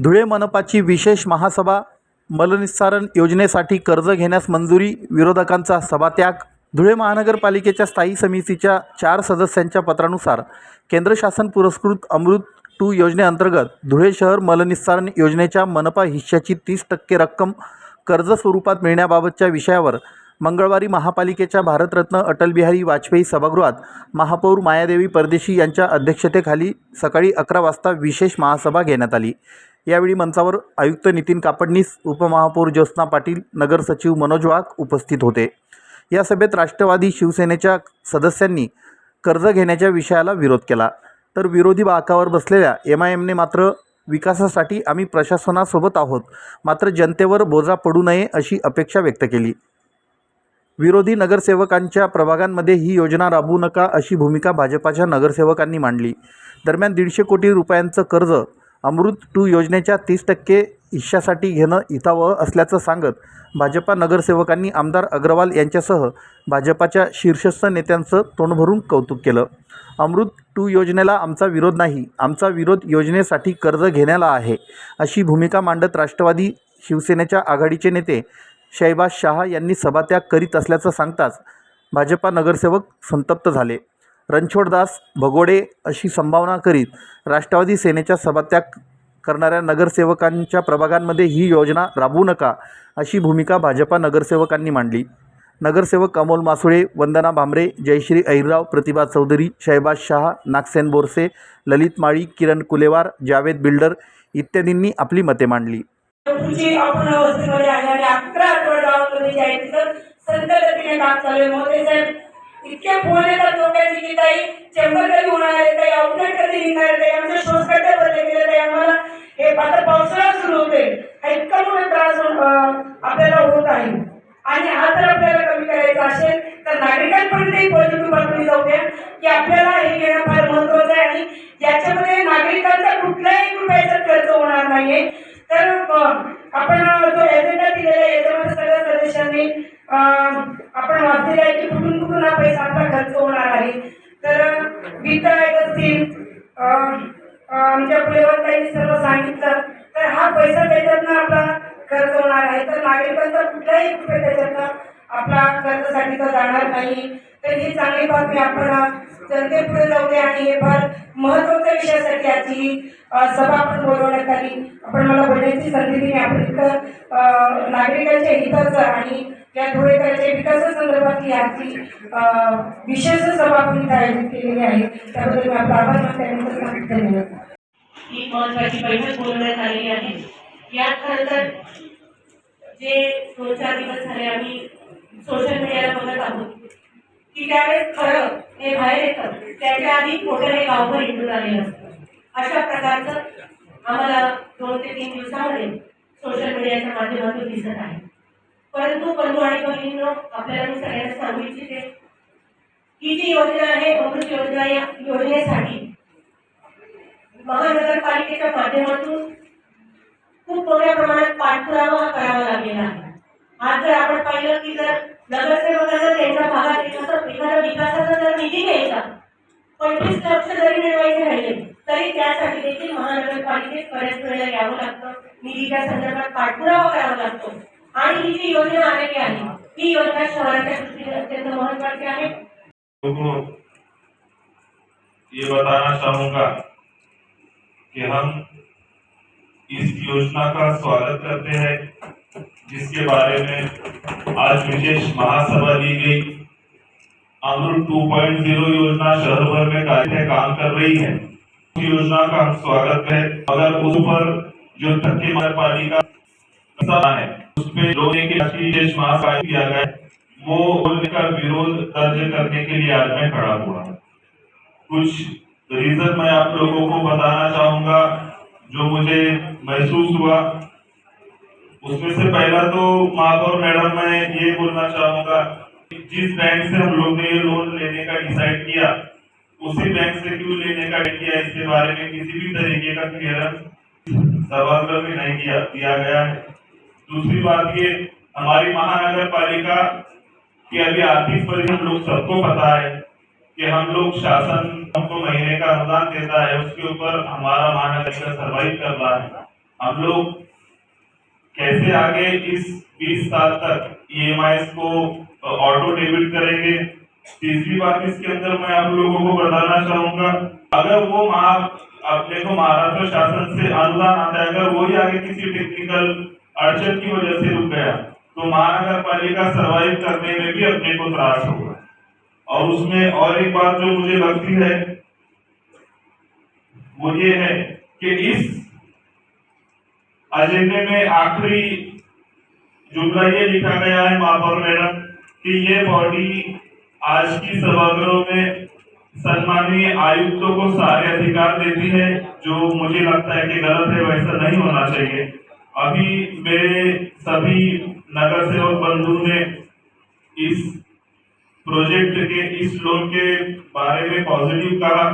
धुळे मनपाची विशेष महासभा, मलनिस्सारण योजनेसाठी कर्ज घेण्यास मंजुरी, विरोधकांचा सभात्याग. धुळे महानगरपालिकेच्या स्थायी समितीच्या 4 सदस्यांच्या पत्रानुसार केंद्र शासन पुरस्कृत अमृत 2 योजनेअंतर्गत धुळे शहर मलनिस्सारण योजनेच्या मनपा हिश्श्याची 30% रक्कम कर्ज स्वरूपात मिळण्याबाबतच्या विषयावर मंगळवारी महापालिकेच्या भारतरत्न अटलबिहारी वाजपेयी सभागृहात महापौर मायादेवी परदेशी यांच्या अध्यक्षतेखाली सकाळी 11 वाजता विशेष महासभा घेण्यात आली. यावेळी मंचावर आयुक्त नितीन कापडनीस, उपमहापौर ज्योत्स्ना पाटील, नगर सचिव मनोज वाघ उपस्थित होते. या सभेत राष्ट्रवादी शिवसेनेच्या सदस्यांनी कर्ज घेण्याच्या विषयाला विरोध केला, तर विरोधी बाकावर बसलेल्या MIMने मात्र विकासासाठी आम्ही प्रशासनासोबत आहोत, मात्र जनतेवर बोजा पडू नये अशी अपेक्षा व्यक्त केली. विरोधी नगरसेवकांच्या प्रभागांमध्ये ही योजना राबवू नका अशी भूमिका भाजपाच्या नगरसेवकांनी मांडली. दरम्यान 150 कोटी रुपयांचं कर्ज अमृत 2 योजनेच्या 30% हिश्श्यासाठी घेणं हितावह असल्याचं सांगत भाजपा नगरसेवकांनी आमदार अग्रवाल यांच्यासह भाजपाच्या शीर्षस्थ नेत्यांचं तोंड भरून कौतुक केलं. अमृत 2 योजनेला आमचा विरोध नाही, आमचा विरोध योजनेसाठी कर्ज घेण्याला आहे, अशी भूमिका मांडत राष्ट्रवादी शिवसेनेच्या आघाडीचे नेते शहबाज शाह यांनी सभात्याग करीत असल्याचं सांगताच भाजपा नगरसेवक संतप्त झाले. रणछोडदास भगोडे अशी संभावना करीत राष्ट्रवादी सेनेच्या सभात्याग करणाऱ्या नगरसेवकांच्या प्रभागांमध्ये ही योजना राबवू नका अशी भूमिका भाजपा नगरसेवकांनी मांडली. नगरसेवक अमोल मासुळे, वंदना भामरे, जयश्री अहिरराव, प्रतिभा चौधरी, शहबाज शाह, नागसेन बोरसे, ललित माळी, किरण कुलेवार, जावेद बिल्डर इत्यादींनी आपली मते मांडली. इतके फोन येतात लोकांची की ताई चेंबर कधी होणार आहे, ताई आउटलेट कधी निघणार आहे, आमचे शोध कट्टे बदले गेले, ताई आम्हाला हे आता पावसाळा सुरू होते, हा इतका मोठा त्रास आपल्याला होत आहे. आणि हा जर आपल्याला कमी करायचा असेल तर नागरिकांपर्यंत पॉझिटिव्ह बातमी जाऊ द्या की आपल्याला हे घेणं फार महत्त्वाचं आहे आणि याच्यामध्ये नागरिकांचा कुठल्याही रुपयाचा खर्च होणार नाहीये. तर आपण जो एजेंडा दिलेला आहे याच्यामध्ये सगळ्या सदस्यांनी आपण वाचलेलं आहे की कुठून कुठून हा पैसा आपला खर्च होणार आहे. तर वित्त आयोग असतील, आमच्या पुलेवरताईंनी सर्व सांगितलं, तर हा पैसा त्याच्यातनं आपला खर्च होणार आहे. तर नागरिकांचा कुठलाही रुपये त्याच्यातनं आपला खर्चासाठीचा जाणार नाही. तर ही चांगली बातमी आपण जनतेपुढे जाऊ द्या आणि हे फार महत्त्वाच्या विषयासाठी आजची सभा आपण बोलवण्यात आली. आपण मला बोलण्याची संधी दिली. आपण इतकं नागरिकांच्या हिताचं आणि या धुळेकरांच्या विकासासंदर्भातली आजची विशेष सभा आपण इथे आयोजित केलेली आहे. त्याबद्दल मी आपला आभार मानते. धन्यवाद. ही महत्त्वाची बैठक बोलवण्यात आलेली आहे. यात खरं तर जे 2-4 दिवस झाले आम्ही सोशल मीडियाला बघत आहोत की त्यावेळेस खरं हे बाहेर येतं त्याच्या आधी खोटं हे गावभर इंटून आलेलं असतं. अशा प्रकारचं आम्हाला 2 ते 3 दिवसामध्ये सोशल मीडियाच्या माध्यमातून दिसत आहे. परंतु बंधू आणि भगिनींनो, आपल्याला मी सगळ्यांना सांगू इच्छिते ही जी योजना आहे अमृत योजना, या योजनेसाठी महानगरपालिकेच्या माध्यमातून खूप मोठ्या प्रमाणात पाठपुरावा करावा लागलेला आहे. आज जर आपण पाहिलं की जर नगरसेवकांना त्यांच्या भागात एखादा विकासाचा जर निधी घ्यायचा 25 लक्ष जरी मिळवायचे राहिले तरी त्यासाठी देखील महानगरपालिकेत बऱ्याच वेळेला यावं लागतं, निधीच्या संदर्भात पाठपुरावा करावा लागतो. आणि ही जी योजना आलेली आहे ही योजना शहराच्या दृष्टीने अत्यंत महत्वाची आहे. ये बताना चाहूंगा कि हम इस योजना का स्वागत करते हैं जिसके बारे में आज विशेष महासभा ली गई. अमृत 2.0 योजना शहर भर में काम कर रही है. उस योजना का हम स्वागत है, मगर उस पर जो नगर पालिका है उसपे लोगों की विशेष महासभा किया गया, वो बोलने का विरोध दर्ज करने के लिए आज मैं खड़ा हुआ. कुछ रीजन मैं आप लोगों को बताना चाहूंगा जो मुझे महसूस हुआ. उसमें से पहला तो महापौर मैडम, मैं ये बोलना चाहूंगा जिस बैंक से हम लोग ने ये लोन लेने का डिसाइड किया उसी बैंक से क्यों लेने का किया, इसके बारे में किसी भी तरीके का क्लियरेंस सभागृह में नहीं दिया गया है. दूसरी बात ये, हमारी महानगर पालिका की अभी आर्थिक परिस्थिति हम लोग सबको पता है कि हम लोग शासन हमको महीने का अनुदान देता है, उसके ऊपर हमारा महानगर सर्वाइव कर रहा है. हम लोग कैसे आगे इस 20 साल तक EMI को ऑटो डेबिट करेंगे। तीसरी बात इसके अंदर मैं आप लोगों को बताना चाहूंगा, अगर वो अपने को महाराष्ट्र शासन से अनुदान आता है, अगर वही आगे किसी टेक्निकल अड़चन की वजह से रुक गया तो महानगर पालिका सर्वाइव करने में भी अपने को त्रास होगा। और उसमें और एक बात जो मुझे लगती है वो ये है कि इस एजेंडे में आखिरी जुमला ये लिखा गया है महापौर मैडम कि ये बॉडी आज की सभागृह में सम्मानीय आयुक्तों को सारे अधिकार देती है, जो मुझे लगता है कि गलत है, वैसा नहीं होना चाहिए। अभी मेरे सभी नगर सेवक बंधु ने इस प्रोजेक्ट के इस लोन के बारे में पॉजिटिव कहा।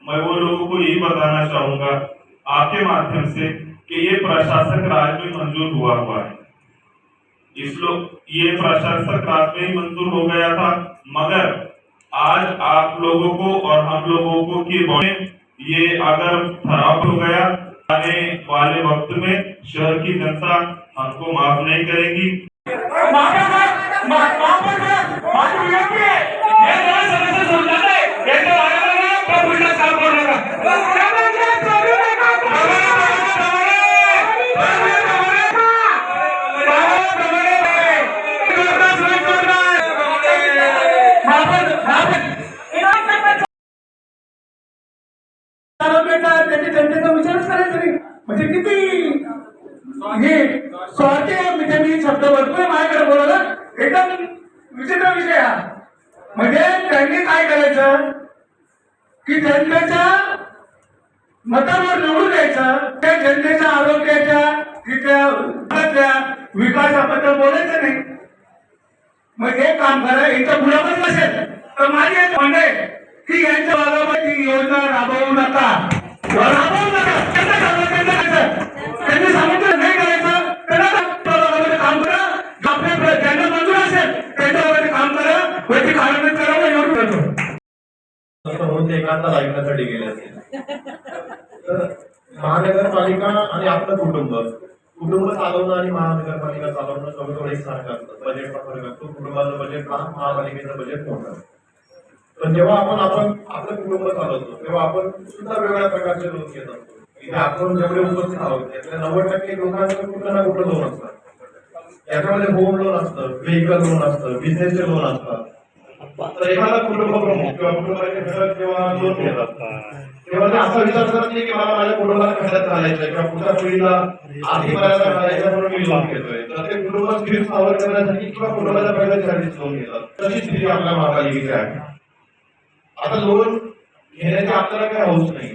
मैं वो लोगों को यही बताना चाहूंगा आपके माध्यम से कि ये प्रशासक राज में मंजूर हुआ है। ये प्रशासक राज में ही मंजूर हो गया था, मगर आज आप लोगों को और हम लोगों को की ये अगर खराब हो गया, आने वाले वक्त में शहर की जनता हमको माफ नहीं करेगी। त्याची जनतेचा विचारच करायचा नाही, म्हणजे किती हे स्वार्थी आहे. म्हणजे मी शब्द भरपूर माझ्याकडे बोलायला, एकदम विचित्र विषय हा. म्हणजे त्यांनी काय करायचं की जनतेच्या मतांवर निवडून द्यायचं, त्या जनतेच्या आरोग्याच्या तिथल्या विकासाबद्दल बोलायचं नाही. मग हे काम करा. यांच्या मुलामध्ये नसेल तर माझी एक म्हणणं आहे की यांच्या भागामध्ये योजना राबवू नका. त्यांनी सांगितलं नाही करायचं, त्यांना काम करा. आपल्या ज्यांना मंजूर असेल त्यांच्यामध्ये काम करा, वैयक्तिक कार्यान्वित करावं एवढं करतो. म्हणून ते एकांतात ऐकण्यासाठी गेले असतील. तर महानगरपालिका आणि आपलं कुटुंब चालवणं आणि महानगरपालिका चालवणं जवळजवळ एकसारखं असतं. बजेटचा फरक असतो. कुटुंबाचं बजेट लहान, महापालिकेचं बजेट मोठं. पण जेव्हा आपण आपलं कुटुंब चालवतो तेव्हा आपण सुद्धा वेगळ्या प्रकारचे लोन घेत असतो. इथे आपण जेवढे उपस्थित आहोत त्यातल्या 90% लोकांचं कुठलं ना कुठलं लोन असतं. याच्यामध्ये होम लोन असतं, व्हेकल लोन असतं, बिझनेसचे लोन असतात. तर एखादा कुटुंब प्रमुख किंवा कुटुंबाचे घटक जेव्हा लोन घेतात तेव्हा ते असा विचार करत नाही की मला माझ्या कुटुंबाला खड्यात घालायचं किंवा पुढच्या पिढीला आर्थिक मर्यादा घालायच्या म्हणून मी लोन घेतोय. तर ते कुटुंब स्थिर स्थावर करण्यासाठी किंवा कुटुंबाच्या प्रगतीसाठी लोन घेतात. तशी स्थिती आपल्या महापालिकेची आहे. आता लोन घेण्याची आपल्याला काही हौस नाही.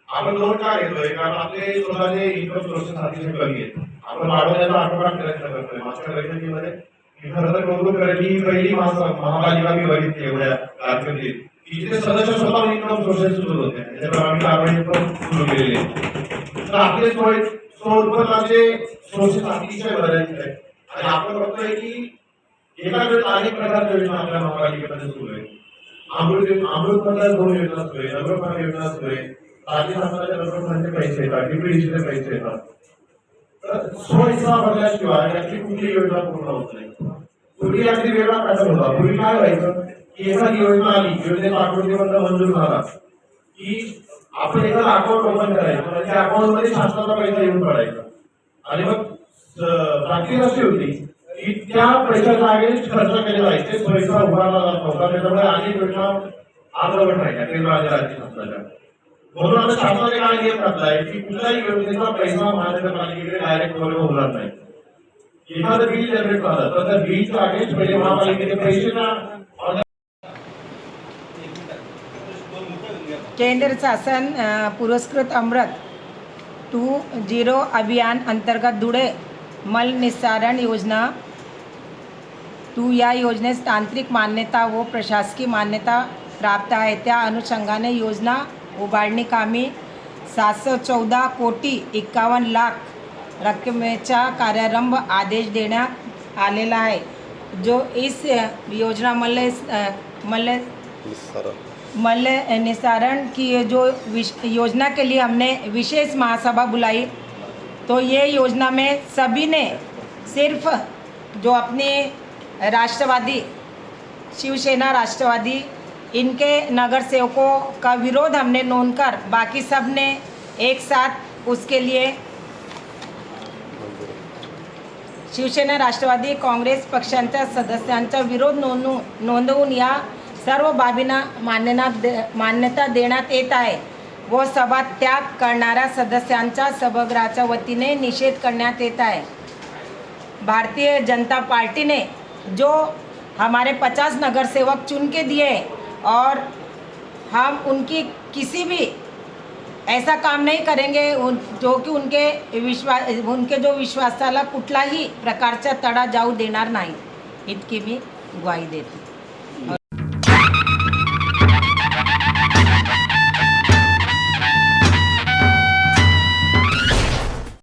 आपण लोन का घेतोय? कारण आपले स्वतःचे इन्कम सोर्सेस अतिशय कमी आहेत. आपण वाढवण्याचा आठवडा प्रयत्न करतोय. मागच्या बैठकीमध्ये खरं तर कौतुक करेल, ही पहिली महापालिका मी बघितली एवढ्या कारकिर्दीत की जिथे सदस्य स्वतः इन्कम सोर्सेस सुरू होते. त्याच्यावर आम्ही कारवाई पण सुरू केलेली आहे. तर आपले स्वउत्पन्नाचे सोर्सेस अतिशय बदलायचे आहेत. आणि आपण बघतोय की एका वेळेस अनेक प्रकारच्या योजना आपल्या महापालिकेमध्ये सुरू आहेत. अमृत मधल्या 2 योजना सुरू आहे, नगरपाल योजना सुरू आहे, राज्य शासनाच्या नगरपालिकेचे पैसे येतात, डीपीडीसीचे पैसे येतात. तर स्वहिस्सा भरल्याशिवाय याची कुठली योजना पूर्ण होत नाही. पूर्वी अगदी वेगळा पॅटर्न होता. पूर्वी काय व्हायचं की एखादी योजना आली, योजनेचा आकृतीबंध मंजूर झाला की आपण एखादा अकाउंट ओपन करायचं, त्या अकाउंट मध्ये शासनाचा पैसा येऊन पडायचा आणि मग प्रक्रिया अशी होती की त्या पैशाच्या अगेन्स्ट खर्च केले जायचे, पैसा उभारला जात नव्हता. त्याच्यामुळे अनेक योजना अर्धवट राहिल्या केंद्र आणि राज्य शासनाच्या. म्हणून आता शासनाने काय नियम घातलाय की कुठल्याही योजनेचा पैसा महानगरपालिकेकडे डायरेक्ट होणार नाही. एखादं बिल जनरेट झालं तर त्या बिलच्या अगेन्स्ट पहिले महापालिकेने पैसे केंद्र शासन पुरस्कृत अमृत 2.0 अभियान अंतर्गत धुळे मल निस्सारण योजना 2 या योजनेस तांत्रिक मान्यता व प्रशासकीय मान्यता प्राप्त आहे. त्या अनुषंगाने योजना उभारणी कामी 714 कोटी 51 लाख रकमेचा कार्यारंभ आदेश देण्यात आलेला है। जो इस योजना मल्ल निस्सारण की जो योजना के लिए हमने विशेष महासभा बुलाई, तो ये योजना में सभी ने सिर्फ जो अपने राष्ट्रवादी शिवसेना राष्ट्रवादी इनके नगर सेवकों का विरोध हमने नोंद कर बाकी सब ने एक साथ उसके लिए शिवसेना राष्ट्रवादी काँग्रेस पक्षांच्या सदस्यांचा विरोध नोंदवून या सर्व बाबींना मान्यता देण्यात येत आहे व सभात्याग करणाऱ्या सदस्यांच्या सभागृहाच्या वतीने निषेध करण्यात येत आहे। भारतीय जनता पार्टी ने जो हमारे 50 नगर सेवक चुन के दिए और हम उनकी किसी भी ऐसा काम नहीं करेंगे जो कि उनके जो विश्वासाला कुठलाही प्रकारचा तडा जाऊ देणार नाही, इतकी मी ग्वाही देते।